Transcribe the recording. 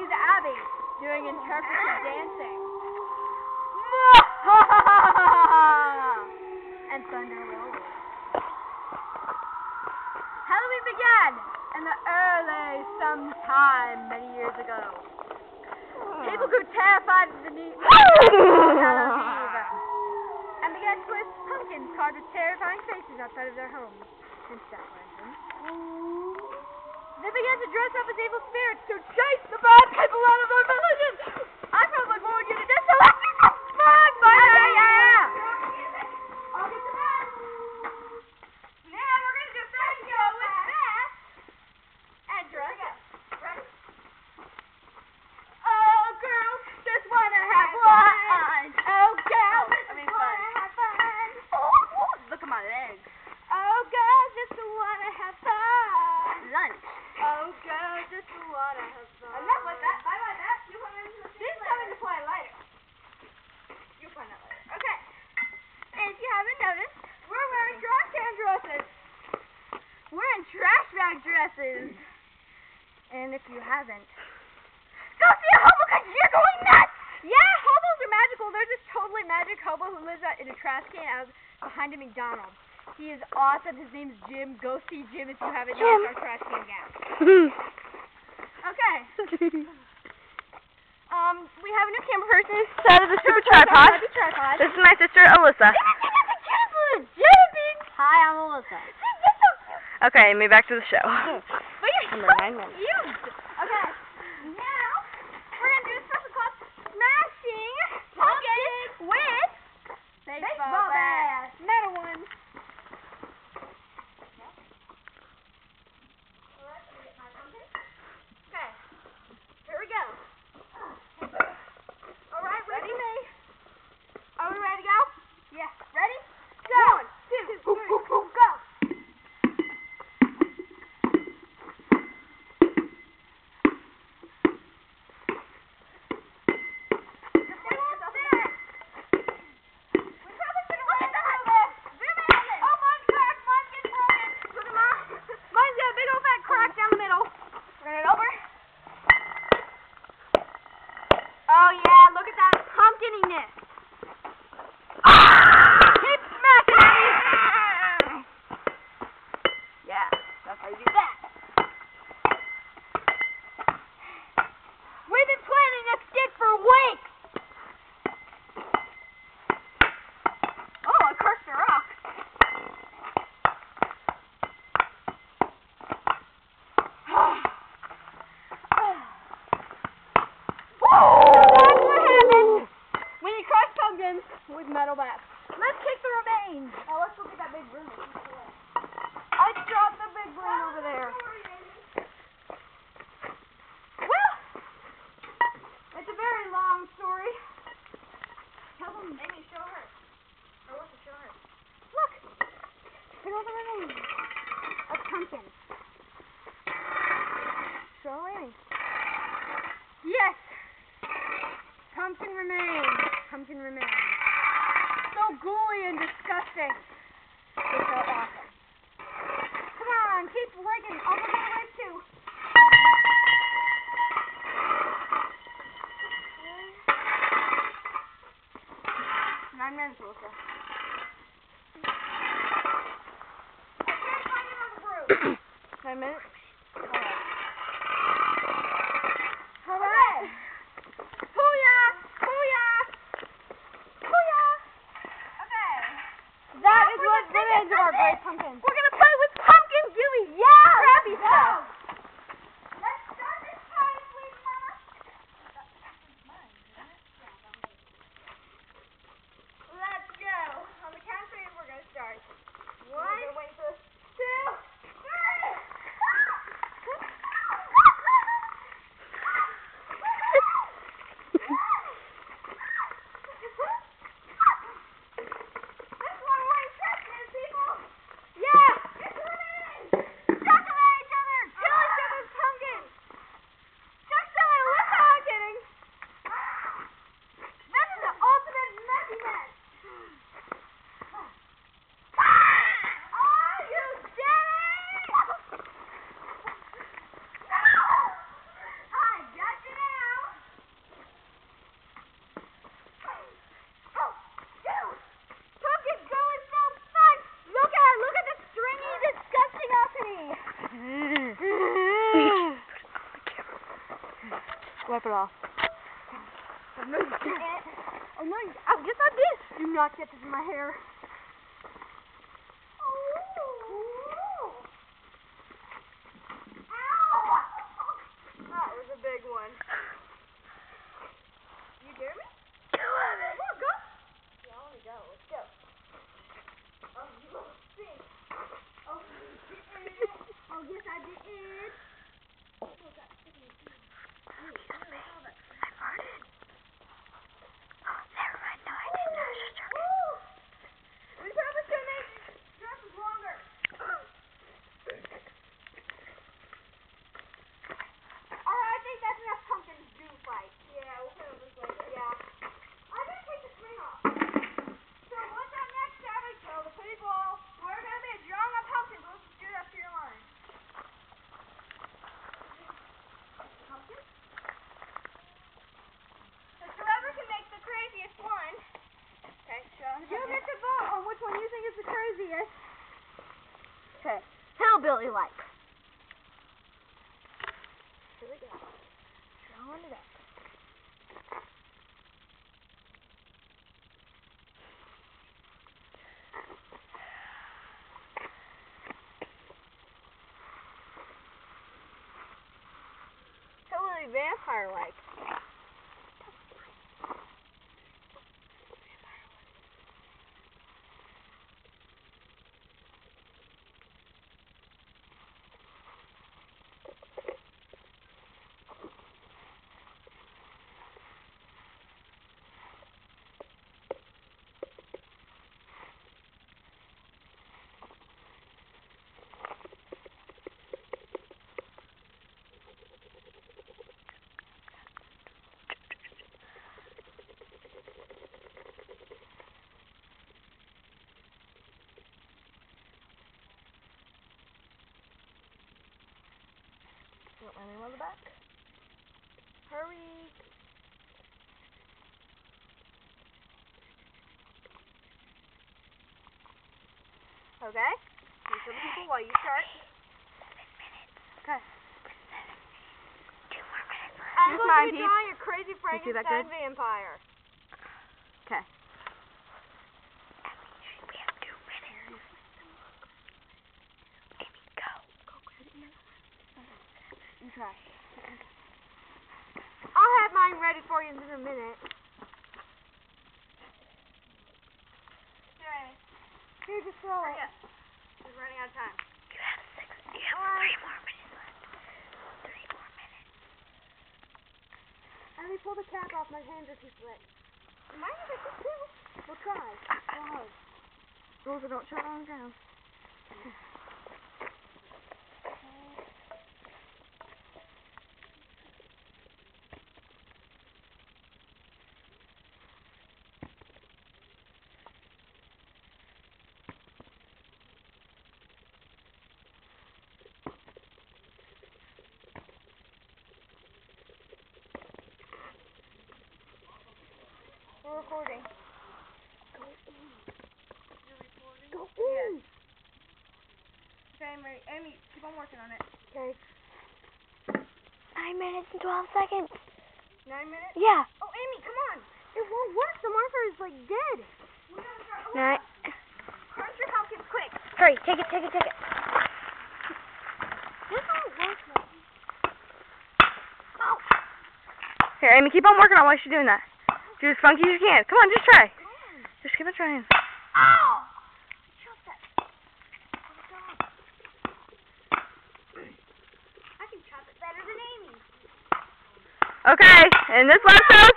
is Abby doing interpretive dancing. And thunder rolling. Halloween began in the sometime many years ago. People grew terrified of the Halloween Eve and began to place pumpkins carved with terrifying faces outside of their homes and jack-o'-lanterns. They began to dress up as evil spirits to chase the bad people out of their villages. I felt like going to get a death, so let's get some fun! Yeah! I'll get the best. Now we're going to do bingo with Beth and dress up. Ready? Oh, girls, just want to have fun. Oh, girls, just want to have fun. Oh, look at my legs. Oh, girls, just want to have fun. Lunch. Oh, girls, just want to have fun. Enough with that. Bye-bye, that. You come into the She's coming to play later. You'll find that later. Okay. And if you haven't noticed, we're wearing trash can dresses. We're in trash bag dresses. And if you haven't, go see a hobo because you're going nuts! Yeah, hobos are magical. There's this totally magic hobo who lives out in a trash can out behind a McDonald's. He is awesome. His name's Jim. Go see Jim if you haven't noticed our trash can gang. Okay. We have a new camera person instead of the super tripod. This is my sister, Alyssa. Hi, I'm Alyssa. Okay, move back to the show. But you're Number 9 minutes. Huge. Okay. Now, we're going to do a special called Smashing Pumpkins with baseball bats. Metal ones. Okay. Here we go. Alright, ready? Are we ready to go? Yeah. Ready? Go! 1, 2, 3, go! Oh yeah, look at that pumpkininess. Keep smacking it. Yeah, that's how you do that. We've been planning this skit for weeks. Oh, I crushed a rock. With metal bats. Let's kick the remains. Oh, let's look at that big broom. I dropped the big broom over there. Well, it's a very long story. Tell them. Amy, show her. Or what's it? Show her. Look. Look at the remains of pumpkins. Show Amy. Yes. Pumpkin remains. Pumpkin remains. So gooey and disgusting. It's so awesome. Come on, keep working. I'll look at the leg too. 9 minutes, Alyssa. I can't find another broom. 9 minutes? Alright. Booyah! Booyah! Booyah! Okay. That is what remains of our great pumpkins. We're going to play with pumpkin gooey. Yeah! Crappy stuff. Let's start this party, sweet mama. Let's go. On the count of 3, we're going to start. 1, 2, 3. Wipe it off. Oh, no, you didn't. Oh, no, I guess I did. Do not get this in my hair. Oh. Ow. That was a big one. You dare me? Come on, go. Yeah, I want to go. Let's go. Oh, you little stink. Oh, you did. Oh, yes, I did. Oh, that's sticking to you. I farted. Oh, never mind. No, I didn't. I was just joking. We probably should have made these dresses longer. Alright, I think that's enough pumpkin do fight. Yeah, we'll put this later. Yeah. I'm going to take the string off. So what's up next, Abby? Tell the people. We're going to be drawing on pumpkins. Let's just do that to your line. Pumpkin? So whoever can make the craziest one. Okay, you get to vote on which one you think is the craziest. Okay. Hillbilly like. Here we go. Drawing it up. Totally vampire like. Don't let me on the back. Hurry. Okay? You show the people while you start. 7 minutes. Okay. 2 more minutes left. I'm Here's going mine, to be Pete. drawing a crazy You see that Frankenstein good? vampire. Okay. We have 2 minutes. Amy, go. You try. I'll have mine ready for you in a minute. Here, Amy. Here, just throw it. Yes. We're running out of time. You have 3 more minutes left. 3 more minutes. Let me pull the cap off. My hands are too slick. Mine are too too. We'll try. Go hard. Rules are don't shut on the ground. We're recording. Go Yes. Okay, Amy, keep on working on it. Okay. 9 minutes and 12 seconds. 9 minutes? Yeah. Oh, Amy, come on. It won't work. The marker is like dead. We gotta start over. 9. Crunch your pumpkins quick. Hurry, take it. This won't work now. Oh. Here, Amy, keep on working on while she's doing that. Do as funky as you can. Come on, just try. Just keep on trying. Ow! Chop that. I can chop it better than Amy. Okay, and this last